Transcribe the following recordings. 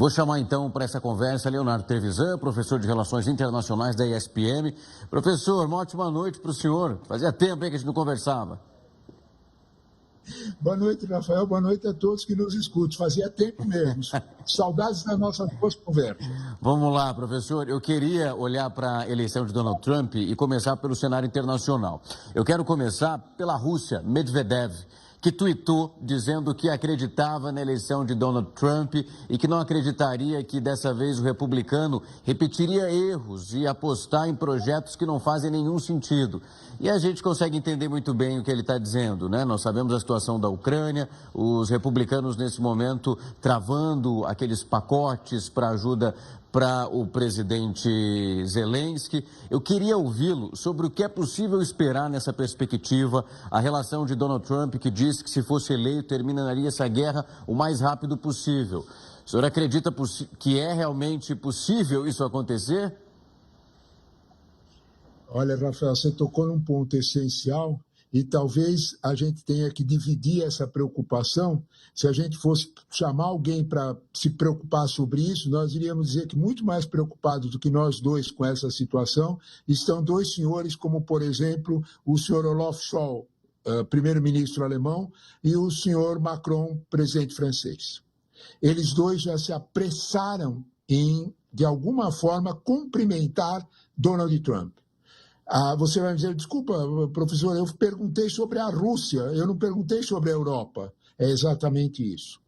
Vou chamar então para essa conversa Leonardo Trevisan, professor de Relações Internacionais da ESPM. Professor, uma ótima noite para o senhor. Fazia tempo que a gente não conversava. Boa noite, Rafael. Boa noite a todos que nos escutam. Fazia tempo mesmo. Saudades das nossas duas conversas. Vamos lá, professor. Eu queria olhar para a eleição de Donald Trump e começar pelo cenário internacional. Eu quero começar pela Rússia, Medvedev, que tuitou dizendo que acreditava na eleição de Donald Trump e que não acreditaria que dessa vez o republicano repetiria erros e apostar em projetos que não fazem nenhum sentido. E a gente consegue entender muito bem o que ele está dizendo, né? Nós sabemos a situação da Ucrânia, os republicanos nesse momento travando aqueles pacotes para ajuda para o presidente Zelensky. Eu queria ouvi-lo sobre o que é possível esperar nessa perspectiva, a relação de Donald Trump, que disse que se fosse eleito terminaria essa guerra o mais rápido possível. O senhor acredita que é realmente possível isso acontecer? Olha, Rafael, você tocou num ponto essencial e talvez a gente tenha que dividir essa preocupação. Se a gente fosse chamar alguém para se preocupar sobre isso, nós iríamos dizer que muito mais preocupados do que nós dois com essa situação estão dois senhores, como, por exemplo, o senhor Olaf Scholz, primeiro-ministro alemão, e o senhor Macron, presidente francês. Eles dois já se apressaram em, de alguma forma, cumprimentar Donald Trump. Você vai me dizer, desculpa, professor, eu perguntei sobre a Rússia, eu não perguntei sobre a Europa. É exatamente isso.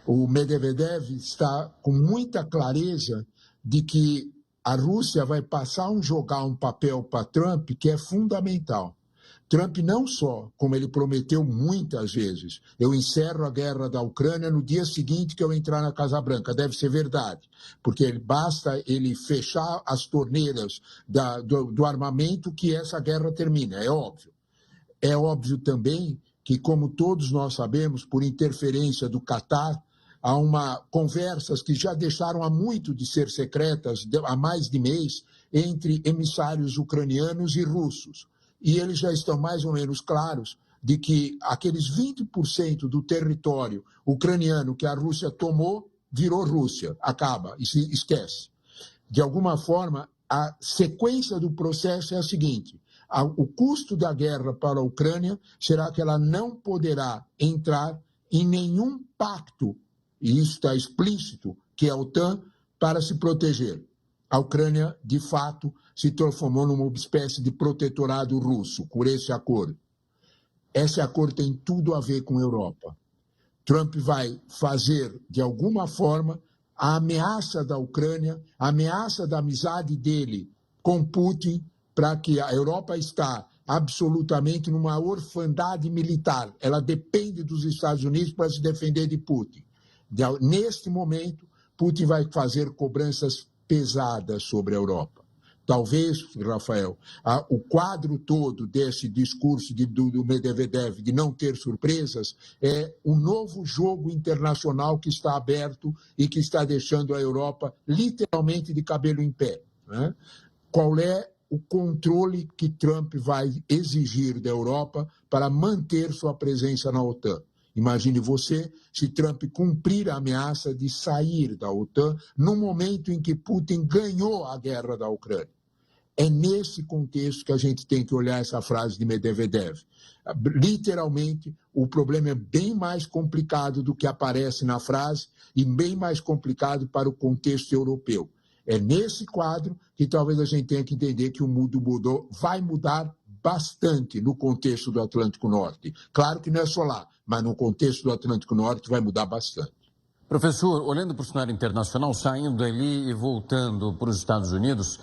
O Medvedev está com muita clareza de que a Rússia vai passar a jogar um papel para Trump que é fundamental. Trump não só, como ele prometeu muitas vezes, eu encerro a guerra da Ucrânia no dia seguinte que eu entrar na Casa Branca, deve ser verdade, porque basta ele fechar as torneiras do armamento que essa guerra termina, é óbvio. É óbvio também que, como todos nós sabemos, por interferência do Catar, há conversas que já deixaram há muito de ser secretas, há mais de mês, entre emissários ucranianos e russos. E eles já estão mais ou menos claros de que aqueles 20% do território ucraniano que a Rússia tomou, virou Rússia, acaba, e se esquece. De alguma forma, a sequência do processo é a seguinte: o custo da guerra para a Ucrânia será que ela não poderá entrar em nenhum pacto, e isso está explícito, que é a OTAN, para se proteger. A Ucrânia, de fato, se transformou numa espécie de protetorado russo por esse acordo. Esse acordo tem tudo a ver com a Europa. Trump vai fazer, de alguma forma, a ameaça da Ucrânia, a ameaça da amizade dele com Putin, para que a Europa está absolutamente numa orfandade militar. Ela depende dos Estados Unidos para se defender de Putin. Neste momento, Putin vai fazer cobranças pesadas sobre a Europa. Talvez, Rafael, o quadro todo desse discurso do Medvedev de não ter surpresas é um novo jogo internacional que está aberto e que está deixando a Europa literalmente de cabelo em pé, né? Qual é o controle que Trump vai exigir da Europa para manter sua presença na OTAN? Imagine você se Trump cumprir a ameaça de sair da OTAN no momento em que Putin ganhou a guerra da Ucrânia. É nesse contexto que a gente tem que olhar essa frase de Medvedev. Literalmente, o problema é bem mais complicado do que aparece na frase e bem mais complicado para o contexto europeu. É nesse quadro que talvez a gente tenha que entender que o mundo vai mudar bastante no contexto do Atlântico Norte. Claro que não é só lá, mas no contexto do Atlântico Norte vai mudar bastante. Professor, olhando para o cenário internacional, saindo ali e voltando para os Estados Unidos,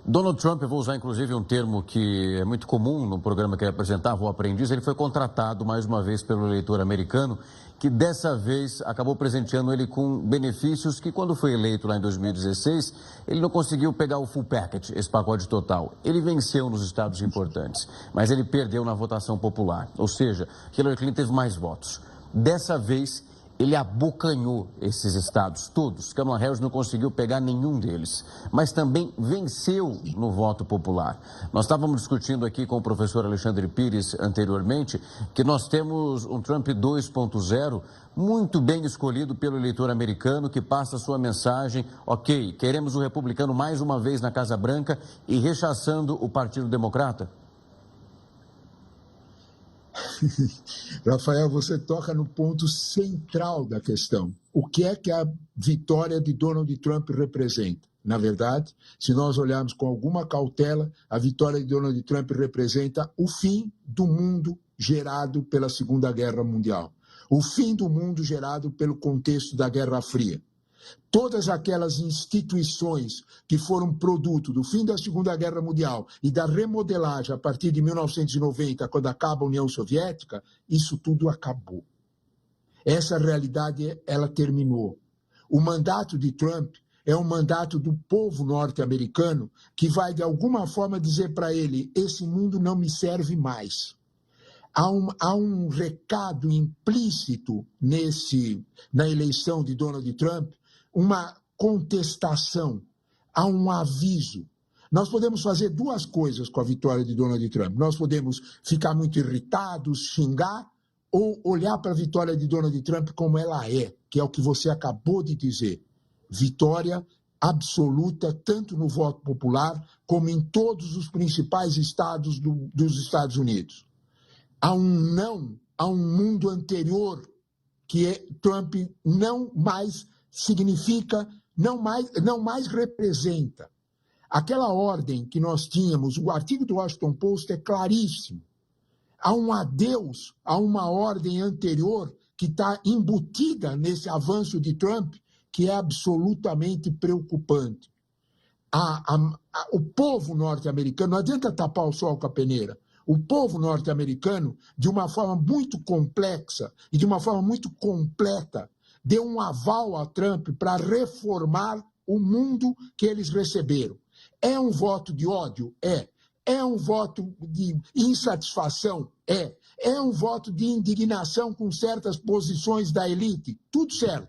Donald Trump, eu vou usar inclusive um termo que é muito comum no programa que ele apresentava, o Aprendiz, ele foi contratado mais uma vez pelo eleitor americano, que dessa vez acabou presenteando ele com benefícios que, quando foi eleito lá em 2016, ele não conseguiu pegar o full package, esse pacote total. Ele venceu nos estados importantes, mas ele perdeu na votação popular, ou seja, Hillary Clinton teve mais votos. Dessa vez, ele abocanhou esses estados todos. Kamala Harris não conseguiu pegar nenhum deles, mas também venceu no voto popular. Nós estávamos discutindo aqui com o professor Alexandre Pires anteriormente que nós temos um Trump 2.0 muito bem escolhido pelo eleitor americano, que passa a sua mensagem: ok, queremos o republicano mais uma vez na Casa Branca, e rechaçando o Partido Democrata. Rafael, você toca no ponto central da questão. O que é que a vitória de Donald Trump representa? Na verdade, se nós olharmos com alguma cautela, a vitória de Donald Trump representa o fim do mundo gerado pela Segunda Guerra Mundial, o fim do mundo gerado pelo contexto da Guerra Fria. Todas aquelas instituições que foram produto do fim da Segunda Guerra Mundial e da remodelagem a partir de 1990, quando acaba a União Soviética, isso tudo acabou. Essa realidade, ela terminou. O mandato de Trump é um mandato do povo norte-americano que vai, de alguma forma, dizer para ele: esse mundo não me serve mais. Há um recado implícito na eleição de Donald Trump, uma contestação, há um aviso. Nós podemos fazer duas coisas com a vitória de Donald Trump. Nós podemos ficar muito irritados, xingar, ou olhar para a vitória de Donald Trump como ela é, que é o que você acabou de dizer. Vitória absoluta, tanto no voto popular, como em todos os principais estados dos Estados Unidos. Há um não, há um mundo anterior que Trump não mais significa, não mais representa. Aquela ordem que nós tínhamos, o artigo do Washington Post é claríssimo. Há um adeus a uma ordem anterior que está embutida nesse avanço de Trump, que é absolutamente preocupante. O povo norte-americano, não adianta tapar o sol com a peneira, o povo norte-americano, de uma forma muito complexa e de uma forma muito completa, deu um aval a Trump para reformar o mundo que eles receberam. É um voto de ódio? É. É um voto de insatisfação? É. É um voto de indignação com certas posições da elite? Tudo certo.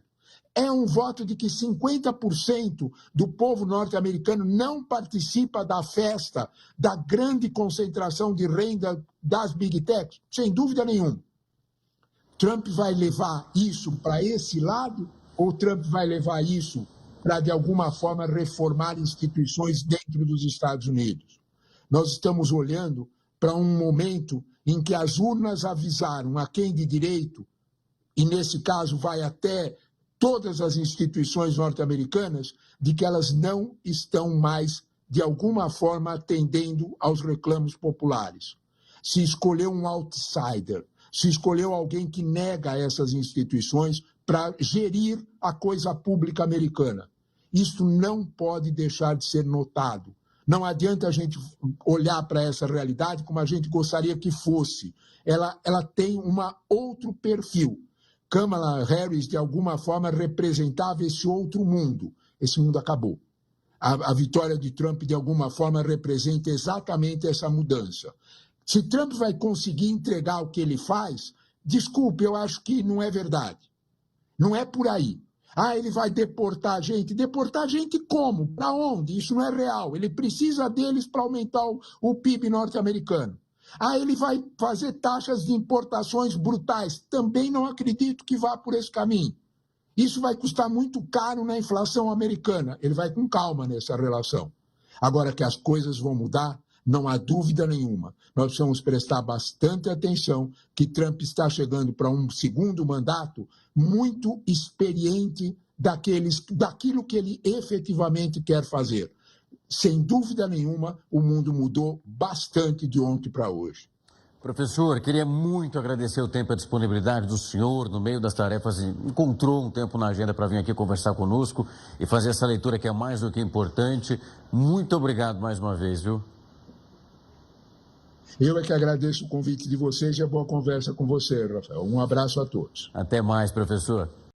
É um voto de que 50% do povo norte-americano não participa da festa da grande concentração de renda das Big Techs? Sem dúvida nenhuma. Trump vai levar isso para esse lado ou Trump vai levar isso para, de alguma forma, reformar instituições dentro dos Estados Unidos? Nós estamos olhando para um momento em que as urnas avisaram a quem de direito, e nesse caso vai até todas as instituições norte-americanas, de que elas não estão mais, de alguma forma, atendendo aos reclamos populares. Se escolheu um outsider, se escolheu alguém que nega essas instituições para gerir a coisa pública americana. Isso não pode deixar de ser notado. Não adianta a gente olhar para essa realidade como a gente gostaria que fosse. Ela tem outro perfil. Kamala Harris, de alguma forma, representava esse outro mundo. Esse mundo acabou. A vitória de Trump, de alguma forma, representa exatamente essa mudança. Se Trump vai conseguir entregar o que ele faz, desculpe, eu acho que não é verdade. Não é por aí. Ele vai deportar a gente. Deportar a gente como? Para onde? Isso não é real. Ele precisa deles para aumentar o PIB norte-americano. Ele vai fazer taxas de importações brutais. Também não acredito que vá por esse caminho. Isso vai custar muito caro na inflação americana. Ele vai com calma nessa relação. Agora que as coisas vão mudar, não há dúvida nenhuma. Nós precisamos prestar bastante atenção que Trump está chegando para um segundo mandato muito experiente daquilo que ele efetivamente quer fazer. Sem dúvida nenhuma, o mundo mudou bastante de ontem para hoje. Professor, queria muito agradecer o tempo e a disponibilidade do senhor. No meio das tarefas, encontrou um tempo na agenda para vir aqui conversar conosco e fazer essa leitura que é mais do que importante. Muito obrigado mais uma vez, viu? Eu é que agradeço o convite de vocês e a boa conversa com você, Rafael. Um abraço a todos. Até mais, professor.